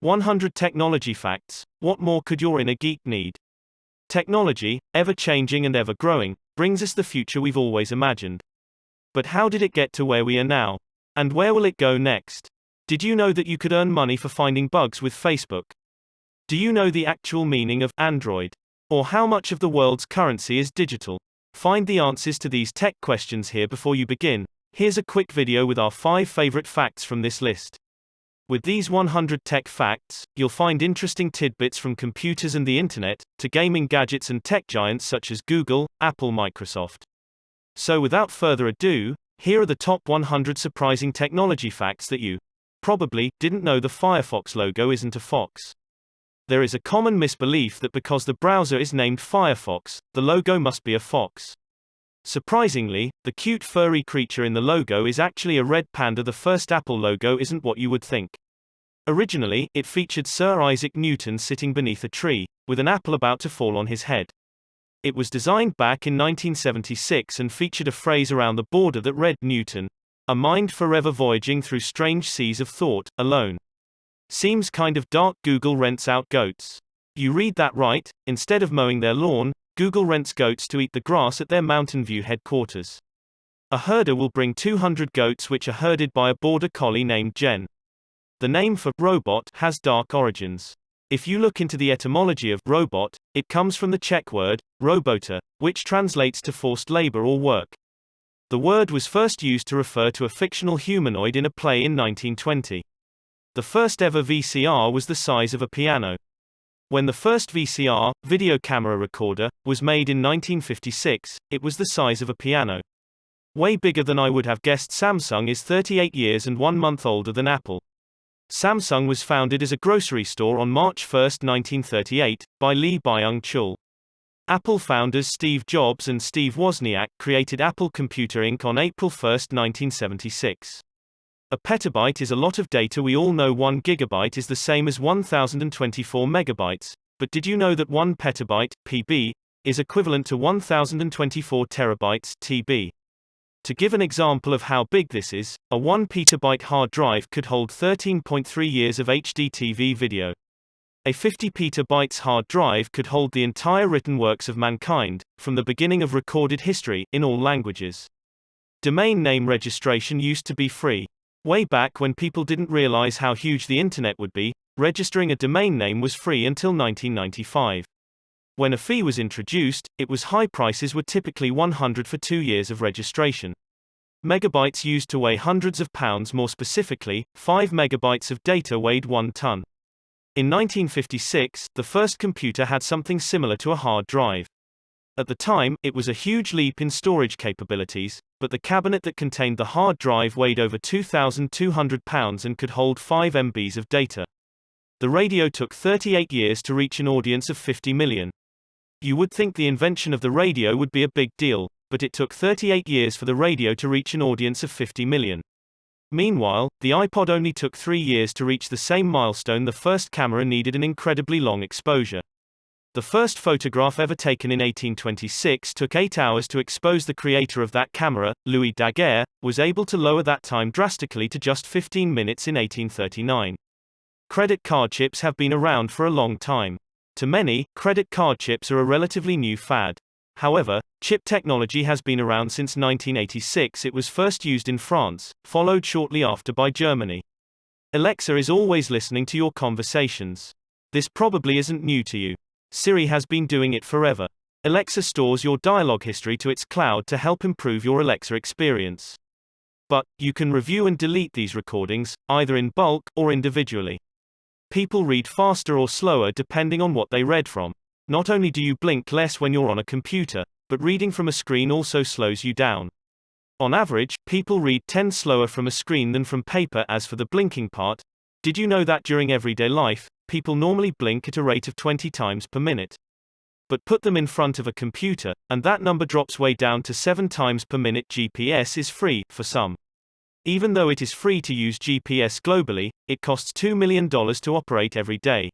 100 Technology Facts. What more could your inner geek need? Technology, ever changing and ever growing, brings us the future we've always imagined. But how did it get to where we are now? And where will it go next? Did you know that you could earn money for finding bugs with Facebook? Do you know the actual meaning of Android? Or how much of the world's currency is digital? Find the answers to these tech questions here before you begin. Here's a quick video with our 5 favorite facts from this list. With these 100 tech facts, you'll find interesting tidbits from computers and the internet, to gaming gadgets and tech giants such as Google, Apple, Microsoft. So without further ado, here are the top 100 surprising technology facts that you probably didn't know. The Firefox logo isn't a fox. There is a common misbelief that because the browser is named Firefox, the logo must be a fox. Surprisingly, the cute furry creature in the logo is actually a red panda. The first Apple logo isn't what you would think. Originally, it featured Sir Isaac Newton sitting beneath a tree, with an apple about to fall on his head. It was designed back in 1976 and featured a phrase around the border that read, "Newton, a mind forever voyaging through strange seas of thought, alone. Seems kind of dark. Google rents out goats." You read that right. Instead of mowing their lawn, Google rents goats to eat the grass at their Mountain View headquarters. A herder will bring 200 goats which are herded by a border collie named Jen. The name for robot has dark origins. If you look into the etymology of robot, it comes from the Czech word robota, which translates to forced labor or work. The word was first used to refer to a fictional humanoid in a play in 1920. The first ever VCR was the size of a piano. When the first VCR, video camera recorder, was made in 1956, it was the size of a piano. Way bigger than I would have guessed. Samsung is 38 years and 1 month older than Apple. Samsung was founded as a grocery store on March 1, 1938, by Lee Byung-chul. Apple founders Steve Jobs and Steve Wozniak created Apple Computer Inc. on April 1, 1976. A petabyte is a lot of data. We all know 1 gigabyte is the same as 1024 megabytes, but did you know that 1 petabyte, PB, is equivalent to 1024 terabytes, TB? To give an example of how big this is, a 1 petabyte hard drive could hold 13.3 years of HD TV video. A 50 petabytes hard drive could hold the entire written works of mankind, from the beginning of recorded history, in all languages. Domain name registration used to be free. Way back when people didn't realize how huge the internet would be, registering a domain name was free until 1995. When a fee was introduced, it was high. Prices were typically $100 for 2 years of registration. Megabytes used to weigh hundreds of pounds. More specifically, 5 megabytes of data weighed 1 ton. In 1956, the first computer had something similar to a hard drive. At the time, it was a huge leap in storage capabilities, but the cabinet that contained the hard drive weighed over 2,200 pounds and could hold 5 MBs of data. The radio took 38 years to reach an audience of 50 million. You would think the invention of the radio would be a big deal, but it took 38 years for the radio to reach an audience of 50 million. Meanwhile, the iPod only took 3 years to reach the same milestone. The first camera needed an incredibly long exposure. The first photograph ever taken in 1826 took 8 hours to expose. The creator of that camera, Louis Daguerre, was able to lower that time drastically to just 15 minutes in 1839. Credit card chips have been around for a long time. To many, credit card chips are a relatively new fad. However, chip technology has been around since 1986. It was first used in France, followed shortly after by Germany. Alexa is always listening to your conversations. This probably isn't new to you. Siri has been doing it forever. Alexa stores your dialogue history to its cloud to help improve your Alexa experience. But, you can review and delete these recordings, either in bulk or individually. People read faster or slower depending on what they read from. Not only do you blink less when you're on a computer, but reading from a screen also slows you down. On average, people read 10 slower from a screen than from paper. As for the blinking part, did you know that during everyday life, people normally blink at a rate of 20 times per minute? But put them in front of a computer, and that number drops way down to 7 times per minute. GPS is free, for some. Even though it is free to use GPS globally, it costs $2 million to operate every day.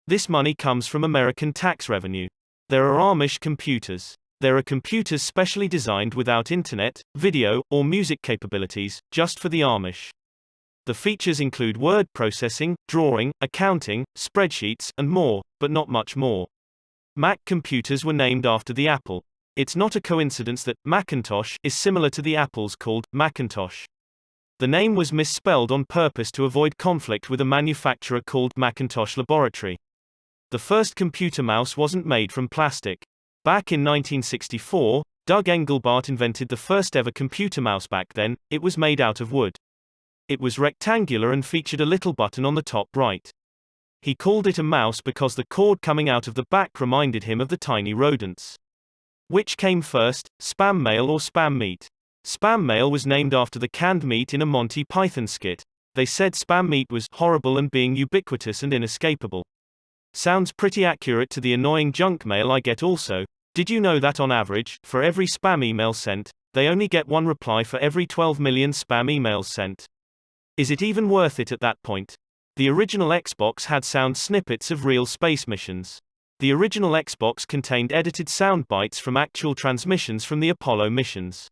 This money comes from American tax revenue. There are Amish computers. There are computers specially designed without internet, video, or music capabilities, just for the Amish. The features include word processing, drawing, accounting, spreadsheets, and more, but not much more. Mac computers were named after the Apple. It's not a coincidence that Macintosh is similar to the Apple's called Macintosh. The name was misspelled on purpose to avoid conflict with a manufacturer called Macintosh Laboratory. The first computer mouse wasn't made from plastic. Back in 1964, Doug Engelbart invented the first ever computer mouse. Back then, it was made out of wood. It was rectangular and featured a little button on the top right. He called it a mouse because the cord coming out of the back reminded him of the tiny rodents. Which came first, spam mail or spam meat? Spam mail was named after the canned meat in a Monty Python skit. They said spam meat was horrible and being ubiquitous and inescapable. Sounds pretty accurate to the annoying junk mail I get also. Did you know that on average, for every spam email sent, they only get one reply for every 12 million spam emails sent? Is it even worth it at that point? The original Xbox had sound snippets of real space missions. The original Xbox contained edited sound bites from actual transmissions from the Apollo missions.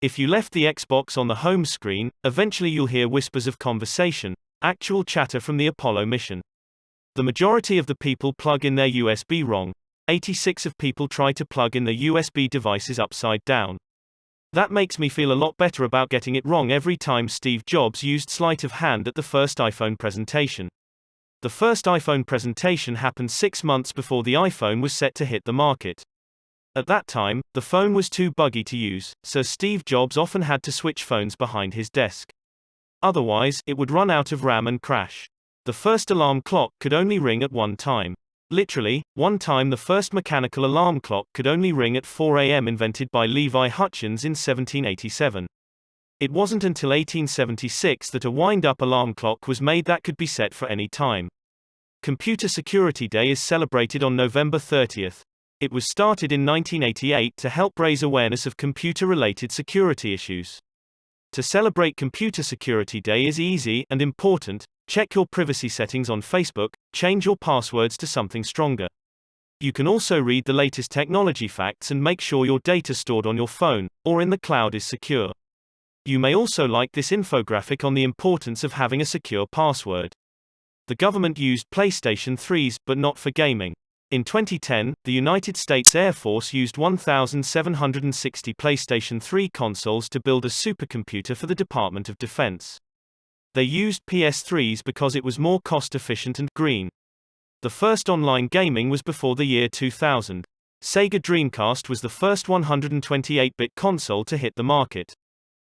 If you left the Xbox on the home screen, eventually you'll hear whispers of conversation, actual chatter from the Apollo mission. The majority of the people plug in their USB wrong. 86% of people try to plug in their USB devices upside down. That makes me feel a lot better about getting it wrong every time Steve Jobs used sleight of hand at the first iPhone presentation. The first iPhone presentation happened 6 months before the iPhone was set to hit the market. At that time, the phone was too buggy to use, so Steve Jobs often had to switch phones behind his desk. Otherwise, it would run out of RAM and crash. The first alarm clock could only ring at one time. Literally, one time the first mechanical alarm clock could only ring at 4 a.m. invented by Levi Hutchins in 1787. It wasn't until 1876 that a wind-up alarm clock was made that could be set for any time. Computer Security Day is celebrated on November 30th. It was started in 1988 to help raise awareness of computer-related security issues. To celebrate Computer Security Day is easy and important. Check your privacy settings on Facebook, change your passwords to something stronger. You can also read the latest technology facts and make sure your data stored on your phone or in the cloud is secure. You may also like this infographic on the importance of having a secure password. The government used PlayStation 3s, but not for gaming. In 2010, the United States Air Force used 1,760 PlayStation 3 consoles to build a supercomputer for the Department of Defense. They used PS3s because it was more cost-efficient and green. The first online gaming was before the year 2000. Sega Dreamcast was the first 128-bit console to hit the market.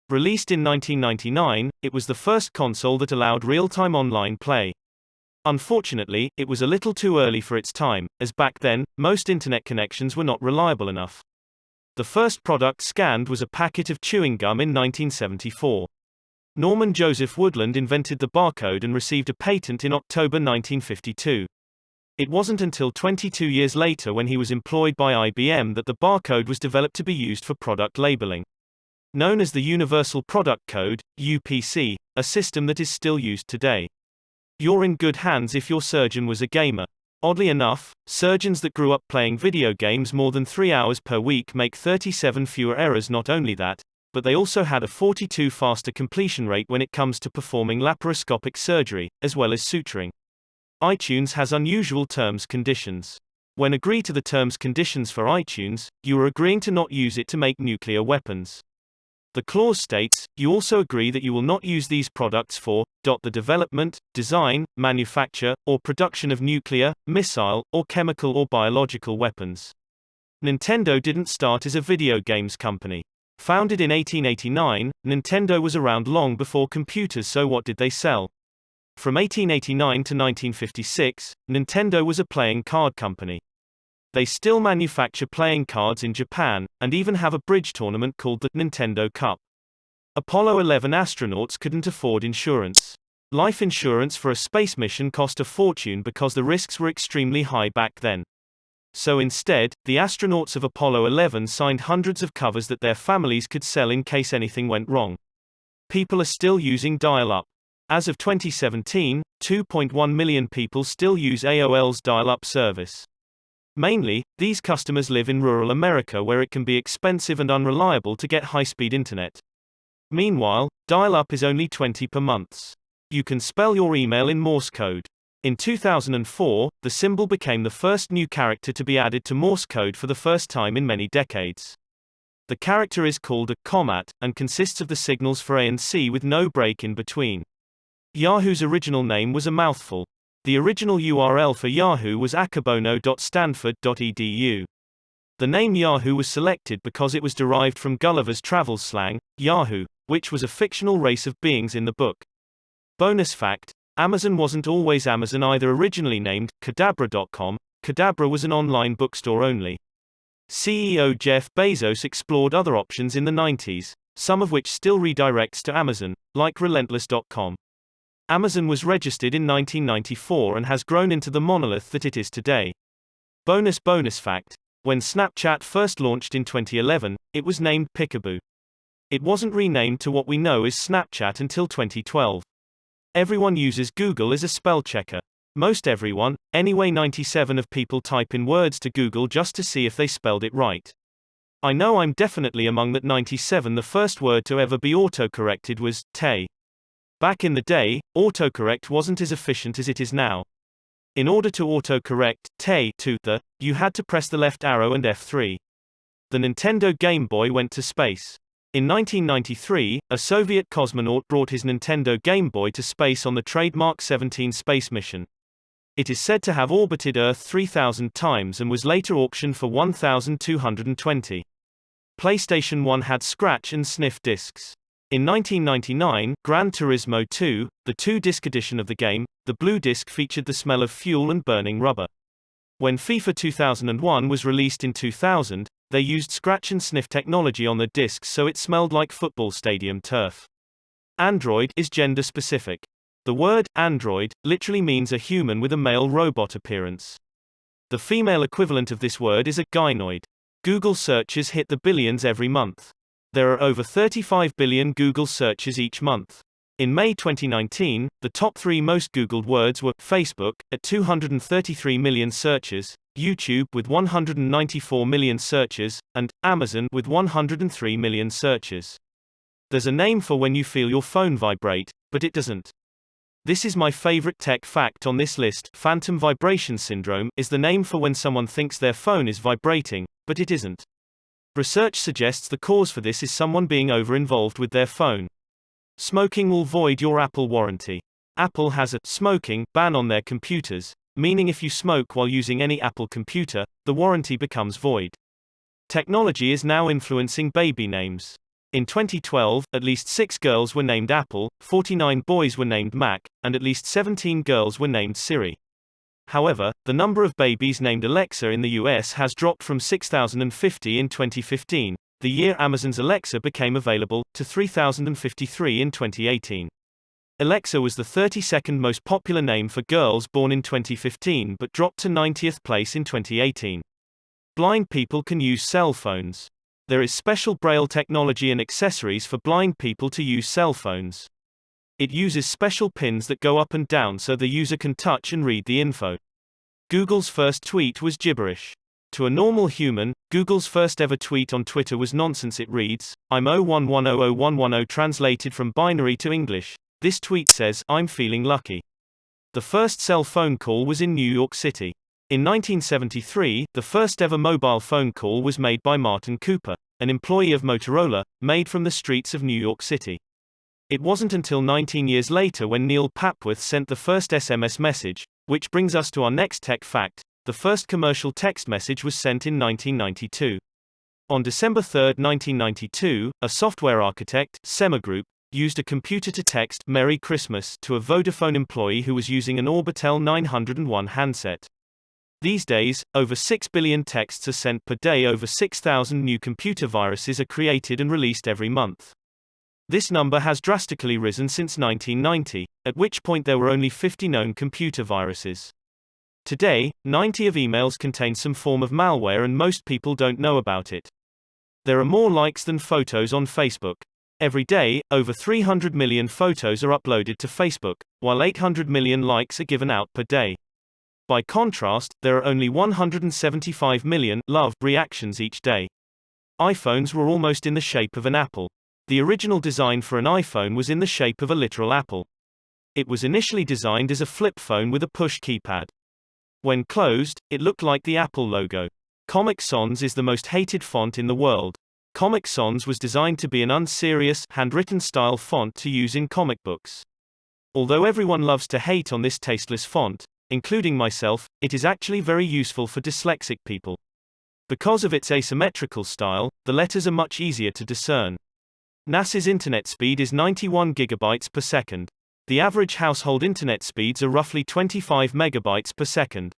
Released in 1999, it was the first console that allowed real-time online play. Unfortunately, it was a little too early for its time, as back then, most internet connections were not reliable enough. The first product scanned was a packet of chewing gum in 1974. Norman Joseph Woodland invented the barcode and received a patent in October 1952. It wasn't until 22 years later when he was employed by IBM that the barcode was developed to be used for product labeling. Known as the Universal Product Code, UPC, a system that is still used today. You're in good hands if your surgeon was a gamer. Oddly enough, surgeons that grew up playing video games more than 3 hours per week make 37 fewer errors. Not only that, but they also had a 42 faster completion rate when it comes to performing laparoscopic surgery, as well as suturing. iTunes has unusual terms conditions. When agree to the terms conditions for iTunes, you are agreeing to not use it to make nuclear weapons. The clause states, you also agree that you will not use these products for the development, design, manufacture, or production of nuclear, missile, or chemical or biological weapons. Nintendo didn't start as a video games company. Founded in 1889, Nintendo was around long before computers, so what did they sell? From 1889 to 1956, Nintendo was a playing card company. They still manufacture playing cards in Japan, and even have a bridge tournament called the Nintendo Cup. Apollo 11 astronauts couldn't afford insurance. Life insurance for a space mission cost a fortune because the risks were extremely high back then. So instead, the astronauts of Apollo 11 signed hundreds of covers that their families could sell in case anything went wrong. People are still using dial-up. As of 2017, 2.1 million people still use AOL's dial-up service. Mainly, these customers live in rural America where it can be expensive and unreliable to get high-speed internet. Meanwhile, dial-up is only $20 per month. You can spell your email in Morse code. In 2004, the symbol became the first new character to be added to Morse code for the first time in many decades. The character is called a comma and consists of the signals for A and C with no break in between. Yahoo's original name was a mouthful. The original URL for Yahoo was akabono.stanford.edu. The name Yahoo was selected because it was derived from Gulliver's Travels slang, Yahoo, which was a fictional race of beings in the book. Bonus fact: Amazon wasn't always Amazon either. Originally named Cadabra.com, Cadabra was an online bookstore only. CEO Jeff Bezos explored other options in the 90s, some of which still redirects to Amazon, like Relentless.com. Amazon was registered in 1994 and has grown into the monolith that it is today. Bonus fact: when Snapchat first launched in 2011, it was named Peekaboo. It wasn't renamed to what we know as Snapchat until 2012. Everyone uses Google as a spell checker. Most everyone, anyway. 97% of people type in words to Google just to see if they spelled it right. I know I'm definitely among that 97%. The first word to ever be autocorrected was te. Back in the day, autocorrect wasn't as efficient as it is now. In order to autocorrect te to the, you had to press the left arrow and F3. The Nintendo Game Boy went to space. In 1993, a Soviet cosmonaut brought his Nintendo Game Boy to space on the trademark 17 space mission. It is said to have orbited Earth 3,000 times and was later auctioned for $1,220. PlayStation 1 had scratch and sniff discs. In 1999, Gran Turismo 2, the two-disc edition of the game, the blue disc featured the smell of fuel and burning rubber. When FIFA 2001 was released in 2000, they used scratch and sniff technology on the discs so it smelled like football stadium turf. Android is gender specific. The word android literally means a human with a male robot appearance. The female equivalent of this word is a gynoid. Google searches hit the billions every month. There are over 35 billion Google searches each month. In May 2019, the top 3 most Googled words were Facebook, at 233 million searches, YouTube with 194 million searches, and Amazon with 103 million searches. There's a name for when you feel your phone vibrate, but it doesn't. This is my favorite tech fact on this list. Phantom vibration syndrome is the name for when someone thinks their phone is vibrating, but it isn't. Research suggests the cause for this is someone being over-involved with their phone. Smoking will void your Apple warranty. Apple has a smoking ban on their computers, meaning if you smoke while using any Apple computer, the warranty becomes void. Technology is now influencing baby names. In 2012, at least 6 girls were named Apple, 49 boys were named Mac, and at least 17 girls were named Siri. However, the number of babies named Alexa in the US has dropped from 6,050 in 2015, the year Amazon's Alexa became available, to 3,053 in 2018. Alexa was the 32nd most popular name for girls born in 2015 but dropped to 90th place in 2018. Blind people can use cell phones. There is special Braille technology and accessories for blind people to use cell phones. It uses special pins that go up and down so the user can touch and read the info. Google's first tweet was gibberish. To a normal human, Google's first ever tweet on Twitter was nonsense. It reads, "I'm 011001110 translated from binary to English. This tweet says, I'm feeling lucky." The first cell phone call was in New York City. In 1973, the first ever mobile phone call was made by Martin Cooper, an employee of Motorola, made from the streets of New York City. It wasn't until 19 years later when Neil Papworth sent the first SMS message, which brings us to our next tech fact. The first commercial text message was sent in 1992. On December 3, 1992, a software architect, Semagroup, used a computer to text "Merry Christmas" to a Vodafone employee who was using an Orbitel 901 handset. These days, over 6 billion texts are sent per day. Over 6,000 new computer viruses are created and released every month. This number has drastically risen since 1990, at which point there were only 50 known computer viruses. Today, 90 of emails contain some form of malware and most people don't know about it. There are more likes than photos on Facebook. Every day, over 300 million photos are uploaded to Facebook, while 800 million likes are given out per day. By contrast, there are only 175 million love reactions each day. iPhones were almost in the shape of an apple. The original design for an iPhone was in the shape of a literal apple. It was initially designed as a flip phone with a push keypad. When closed, it looked like the Apple logo. Comic Sans is the most hated font in the world. Comic Sans was designed to be an unserious, handwritten style font to use in comic books. Although everyone loves to hate on this tasteless font, including myself, it is actually very useful for dyslexic people. Because of its asymmetrical style, the letters are much easier to discern. NAS's internet speed is 91 gigabytes per second. The average household internet speeds are roughly 25 megabytes per second.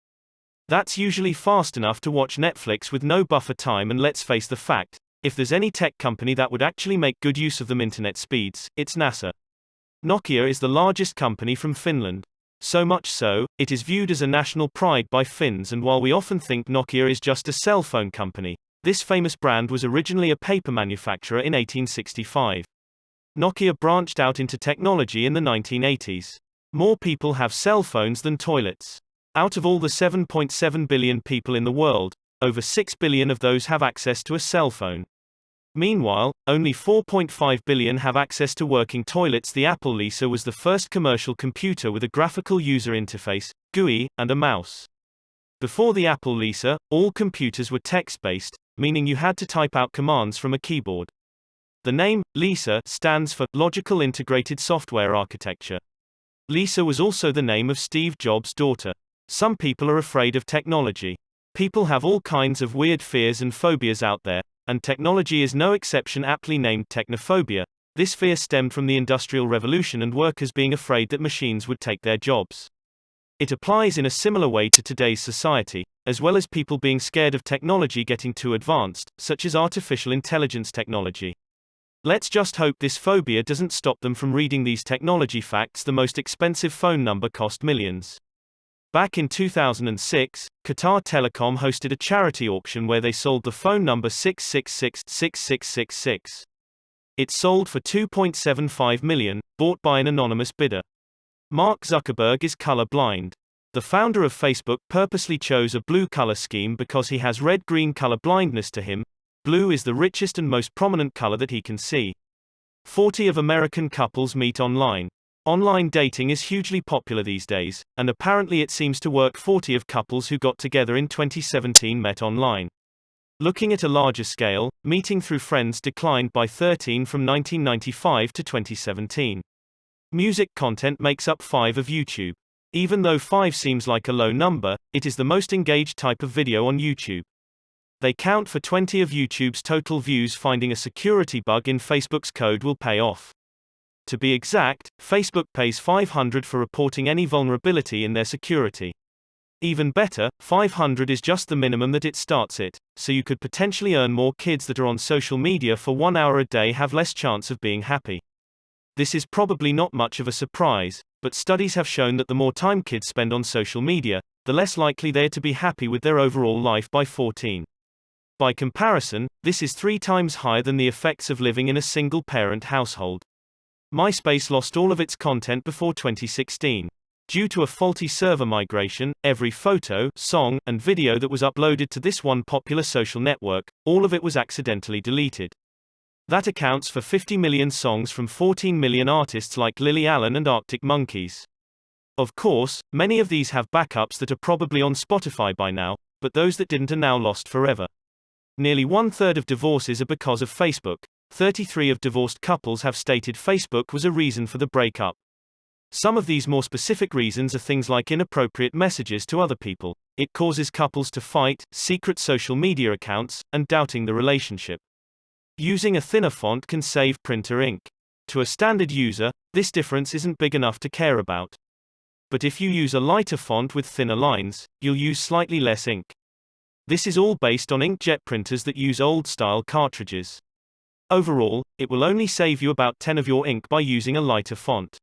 That's usually fast enough to watch Netflix with no buffer time, and let's face the fact, if there's any tech company that would actually make good use of them internet speeds, it's NASA. Nokia is the largest company from Finland. So much so, it is viewed as a national pride by Finns, and while we often think Nokia is just a cell phone company, this famous brand was originally a paper manufacturer in 1865. Nokia branched out into technology in the 1980s. More people have cell phones than toilets. Out of all the 7.7 billion people in the world, over 6 billion of those have access to a cell phone. Meanwhile, only 4.5 billion have access to working toilets. The Apple Lisa was the first commercial computer with a graphical user interface, GUI, and a mouse. Before the Apple Lisa, all computers were text-based, meaning you had to type out commands from a keyboard. The name, Lisa, stands for Logical Integrated Software Architecture. Lisa was also the name of Steve Jobs' daughter. Some people are afraid of technology. People have all kinds of weird fears and phobias out there, and technology is no exception. Aptly named technophobia, this fear stemmed from the Industrial Revolution and workers being afraid that machines would take their jobs. It applies in a similar way to today's society, as well as people being scared of technology getting too advanced, such as artificial intelligence technology. Let's just hope this phobia doesn't stop them from reading these technology facts. The most expensive phone number cost millions. Back in 2006, Qatar Telecom hosted a charity auction where they sold the phone number 666-6666. It sold for $2.75 million, bought by an anonymous bidder. Mark Zuckerberg is color blind. The founder of Facebook purposely chose a blue color scheme because he has red-green color blindness. To him, blue is the richest and most prominent color that he can see. 40 of American couples meet online. Online dating is hugely popular these days, and apparently it seems to work. 40 of couples who got together in 2017 met online. Looking at a larger scale, meeting through friends declined by 13 from 1995 to 2017. Music content makes up 5 of YouTube. Even though 5 seems like a low number, it is the most engaged type of video on YouTube. They count for 20 of YouTube's total views. Finding a security bug in Facebook's code will pay off. To be exact, Facebook pays $500 for reporting any vulnerability in their security. Even better, $500 is just the minimum that it starts at, so you could potentially earn more. Kids that are on social media for 1 hour a day have less chance of being happy. This is probably not much of a surprise, but studies have shown that the more time kids spend on social media, the less likely they are to be happy with their overall life by 14. By comparison, this is 3 times higher than the effects of living in a single-parent household. Myspace lost all of its content before 2016. Due to a faulty server migration, every photo, song, and video that was uploaded to this one popular social network, all of it was accidentally deleted. That accounts for 50 million songs from 14 million artists like Lily Allen and Arctic Monkeys. Of course, many of these have backups that are probably on Spotify by now, but those that didn't are now lost forever. Nearly 1/3 of divorces are because of Facebook. 33 of divorced couples have stated Facebook was a reason for the breakup. Some of these more specific reasons are things like inappropriate messages to other people. It causes couples to fight, secret social media accounts, and doubting the relationship. Using a thinner font can save printer ink. To a standard user, this difference isn't big enough to care about. But if you use a lighter font with thinner lines, you'll use slightly less ink. This is all based on inkjet printers that use old-style cartridges. Overall, it will only save you about 10 of your ink by using a lighter font.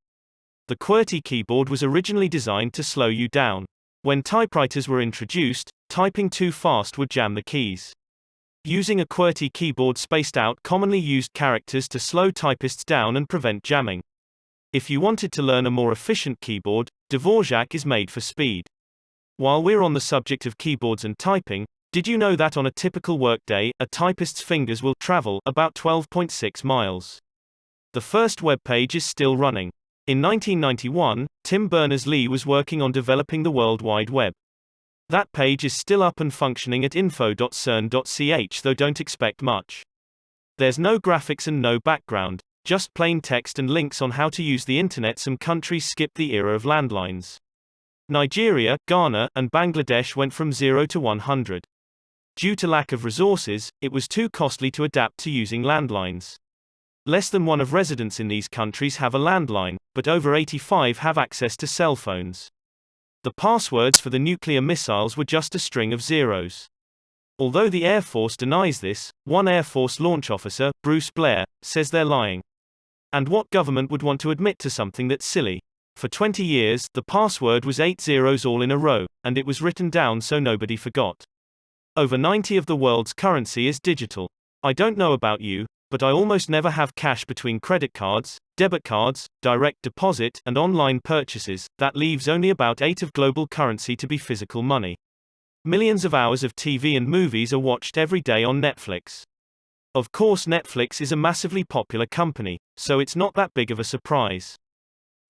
The Qwerty Keyboard was originally designed to slow you down. When typewriters were introduced, typing too fast would jam the keys. Using a Qwerty Keyboard spaced out commonly used characters to slow typists down and prevent jamming. If you wanted to learn a more efficient keyboard, Dvorak is made for speed. While we're on the subject of keyboards and typing, did you know that on a typical workday, a typist's fingers will travel about 12.6 miles? The first web page is still running. In 1991, Tim Berners-Lee was working on developing the World Wide Web. That page is still up and functioning at info.cern.ch, though don't expect much. There's no graphics and no background, just plain text and links on how to use the internet. Some countries skipped the era of landlines. Nigeria, Ghana, and Bangladesh went from 0 to 100. Due to lack of resources, it was too costly to adapt to using landlines. Less than one of residents in these countries have a landline, but over 85 have access to cell phones. The passwords for the nuclear missiles were just a string of zeros. Although the Air Force denies this, one Air Force launch officer, Bruce Blair, says they're lying. And what government would want to admit to something that's silly? For 20 years, the password was 8 zeros all in a row, and it was written down so nobody forgot. Over 90 of the world's currency is digital. I don't know about you, but I almost never have cash between credit cards, debit cards, direct deposit, and online purchases. That leaves only about 8 of global currency to be physical money. Millions of hours of TV and movies are watched every day on Netflix. Of course, Netflix is a massively popular company, so it's not that big of a surprise.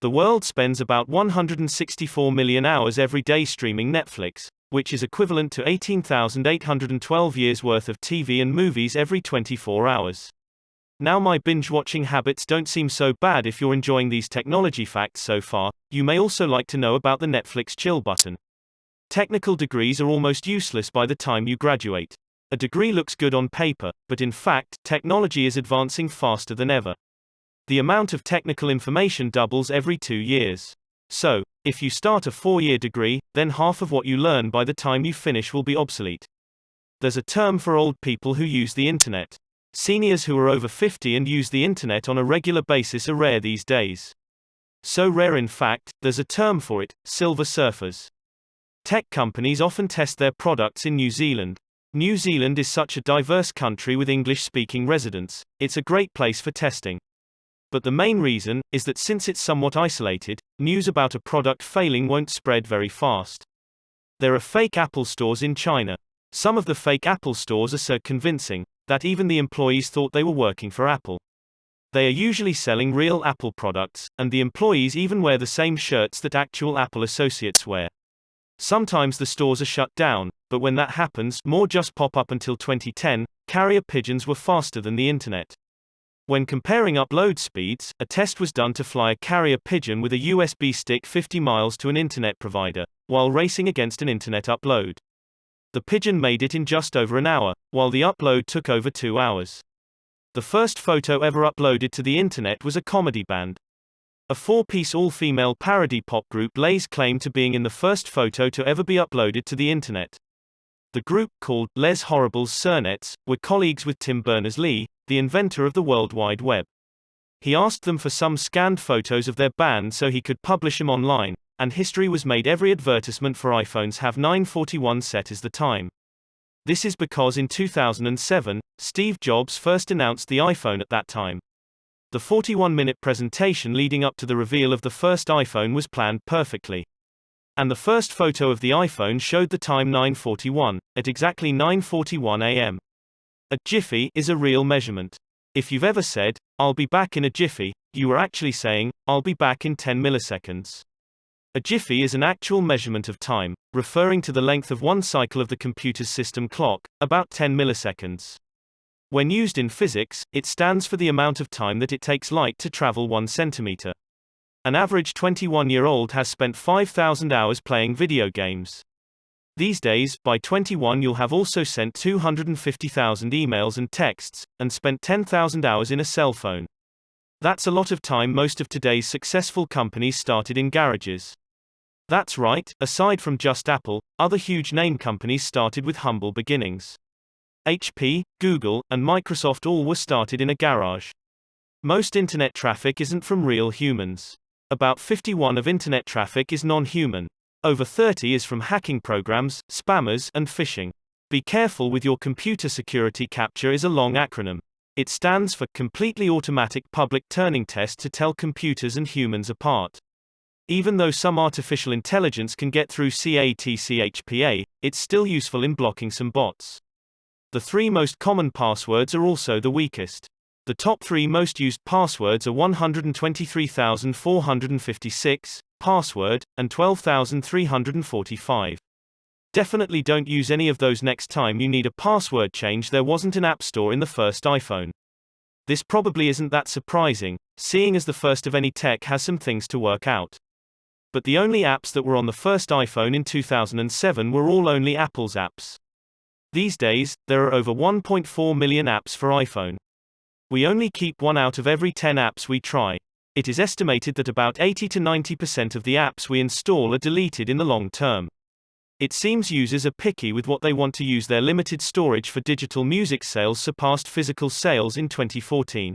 The world spends about 164 million hours every day streaming Netflix, which is equivalent to 18,812 years worth of TV and movies every 24 hours. Now, my binge-watching habits don't seem so bad. If you're enjoying these technology facts so far, you may also like to know about the Netflix chill button. Technical degrees are almost useless by the time you graduate. A degree looks good on paper, but in fact, technology is advancing faster than ever. The amount of technical information doubles every 2 years. So, if you start a 4-year degree, then half of what you learn by the time you finish will be obsolete. There's a term for old people who use the internet. Seniors who are over 50 and use the internet on a regular basis are rare these days. So rare, in fact, there's a term for it: silver surfers. Tech companies often test their products in New Zealand. New Zealand is such a diverse country with English-speaking residents, it's a great place for testing. But the main reason is that since it's somewhat isolated, news about a product failing won't spread very fast. There are fake Apple stores in China. Some of the fake Apple stores are so convincing that even the employees thought they were working for Apple. They are usually selling real Apple products, and the employees even wear the same shirts that actual Apple associates wear. Sometimes the stores are shut down, but when that happens, more just pop up. Until 2010, carrier pigeons were faster than the internet. When comparing upload speeds, a test was done to fly a carrier pigeon with a USB stick 50 miles to an internet provider, while racing against an internet upload. The pigeon made it in just over an hour, while the upload took over 2 hours. The first photo ever uploaded to the internet was a comedy band. A 4-piece all-female parody pop group lays claim to being in the first photo to ever be uploaded to the internet. The group, called Les Horribles Cernettes, were colleagues with Tim Berners-Lee, the inventor of the World Wide Web. He asked them for some scanned photos of their band so he could publish them online, and history was made. Every advertisement for iPhones have 9:41 set as the time. This is because in 2007, Steve Jobs first announced the iPhone at that time. The 41-minute presentation leading up to the reveal of the first iPhone was planned perfectly. And the first photo of the iPhone showed the time 9:41, at exactly 9:41 a.m. A jiffy is a real measurement. If you've ever said, "I'll be back in a jiffy," you were actually saying, "I'll be back in 10 milliseconds." A jiffy is an actual measurement of time, referring to the length of one cycle of the computer's system clock, about 10 milliseconds. When used in physics, it stands for the amount of time that it takes light to travel 1 centimeter. An average 21-year-old has spent 5,000 hours playing video games. These days, by 21 you'll have also sent 250,000 emails and texts, and spent 10,000 hours in a cell phone. That's a lot of time. Most of today's successful companies started in garages. That's right, aside from just Apple, other huge name companies started with humble beginnings. HP, Google, and Microsoft all were started in a garage. Most internet traffic isn't from real humans. About 51% of internet traffic is non-human. Over 30% is from hacking programs, spammers, and phishing. Be careful with your computer. Security capture is a long acronym. It stands for Completely Automatic Public Turning Test, to tell computers and humans apart. Even though some artificial intelligence can get through CATCHPA, it's still useful in blocking some bots. The 3 most common passwords are also the weakest. The top 3 most used passwords are 123,456, password, and 12,345. Definitely don't use any of those next time you need a password change. There wasn't an app store in the first iPhone. This probably isn't that surprising, seeing as the first of any tech has some things to work out. But the only apps that were on the first iPhone in 2007 were all only Apple's apps. These days, there are over 1.4 million apps for iPhone. We only keep 1 out of every 10 apps we try. It is estimated that about 80 to 90% of the apps we install are deleted in the long term. It seems users are picky with what they want to use. Their limited storage for digital music sales surpassed physical sales in 2014.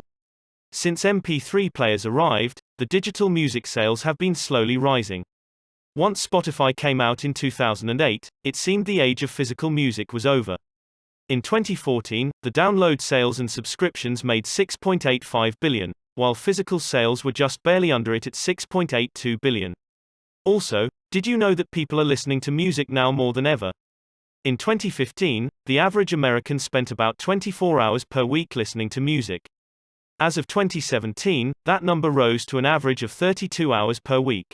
Since MP3 players arrived, the digital music sales have been slowly rising. Once Spotify came out in 2008, it seemed the age of physical music was over. In 2014, the download sales and subscriptions made $6.85 billion, while physical sales were just barely under it at $6.82 billion. Also, did you know that people are listening to music now more than ever? In 2015, the average American spent about 24 hours per week listening to music. As of 2017, that number rose to an average of 32 hours per week.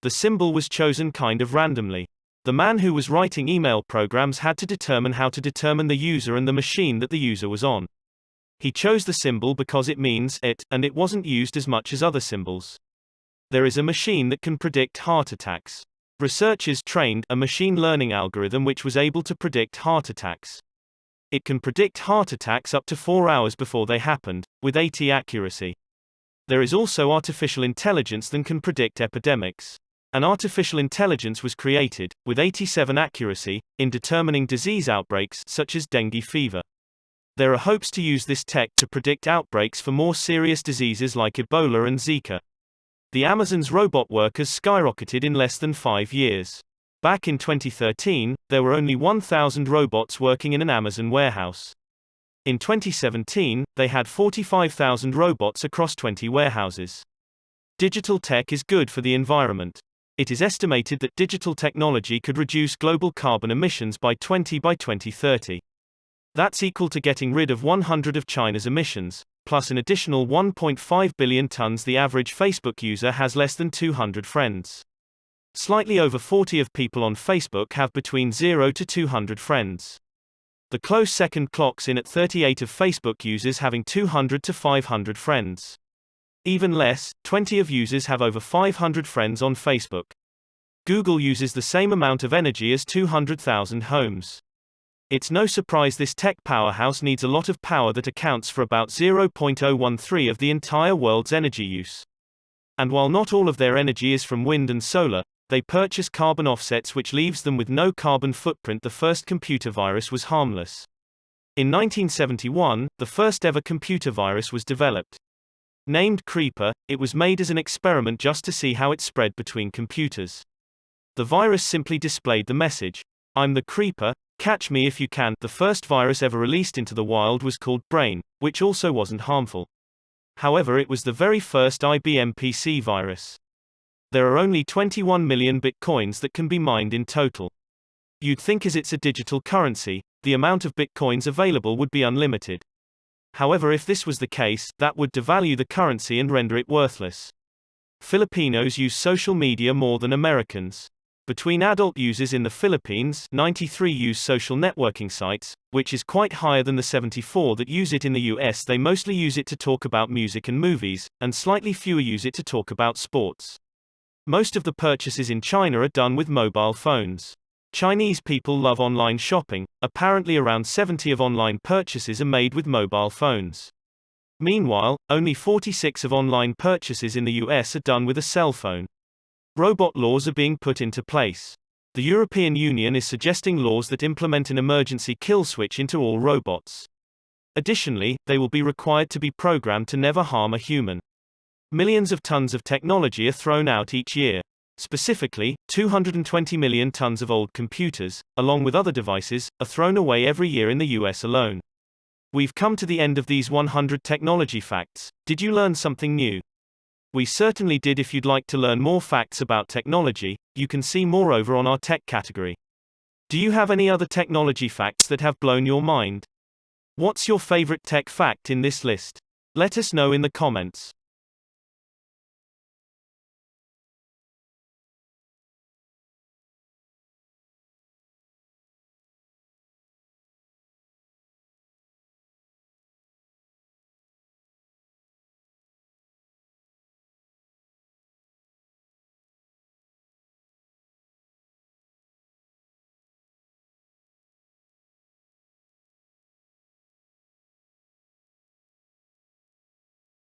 The symbol was chosen kind of randomly. The man who was writing email programs had to determine how to determine the user and the machine that the user was on. He chose the symbol because it means it, and it wasn't used as much as other symbols. There is a machine that can predict heart attacks. Researchers trained a machine learning algorithm which was able to predict heart attacks. It can predict heart attacks up to 4 hours before they happened, with 80% accuracy. There is also artificial intelligence that can predict epidemics. An artificial intelligence was created, with 87% accuracy, in determining disease outbreaks such as dengue fever. There are hopes to use this tech to predict outbreaks for more serious diseases like Ebola and Zika. The Amazon's robot workers skyrocketed in less than 5 years. Back in 2013, there were only 1,000 robots working in an Amazon warehouse. In 2017, they had 45,000 robots across 20 warehouses. Digital tech is good for the environment. It is estimated that digital technology could reduce global carbon emissions by 20 by 2030. That's equal to getting rid of 100 of China's emissions, plus an additional 1.5 billion tons. The average Facebook user has less than 200 friends. Slightly over 40 of people on Facebook have between 0 to 200 friends. The close second clocks in at 38 of Facebook users having 200 to 500 friends. Even less, 20 of users have over 500 friends on Facebook. Google uses the same amount of energy as 200,000 homes. It's no surprise this tech powerhouse needs a lot of power that accounts for about 0.013 of the entire world's energy use. And while not all of their energy is from wind and solar, they purchase carbon offsets which leaves them with no carbon footprint. The first computer virus was harmless. In 1971, the first ever computer virus was developed. Named Creeper, it was made as an experiment just to see how it spread between computers. The virus simply displayed the message, "I'm the Creeper, catch me if you can." The first virus ever released into the wild was called Brain, which also wasn't harmful. However, it was the very first IBM PC virus. There are only 21 million bitcoins that can be mined in total. You'd think as it's a digital currency, the amount of bitcoins available would be unlimited. However, if this was the case, that would devalue the currency and render it worthless. Filipinos use social media more than Americans. Between adult users in the Philippines, 93 use social networking sites, which is quite higher than the 74 that use it in the US. They mostly use it to talk about music and movies, and slightly fewer use it to talk about sports. Most of the purchases in China are done with mobile phones. Chinese people love online shopping. Apparently around 70 of online purchases are made with mobile phones. Meanwhile, only 46 of online purchases in the US are done with a cell phone. Robot laws are being put into place. The European Union is suggesting laws that implement an emergency kill switch into all robots. Additionally, they will be required to be programmed to never harm a human. Millions of tons of technology are thrown out each year. Specifically, 220 million tons of old computers, along with other devices, are thrown away every year in the US alone. We've come to the end of these 100 technology facts. Did you learn something new? We certainly did. If you'd like to learn more facts about technology, you can see more over on our tech category. Do you have any other technology facts that have blown your mind? What's your favorite tech fact in this list? Let us know in the comments.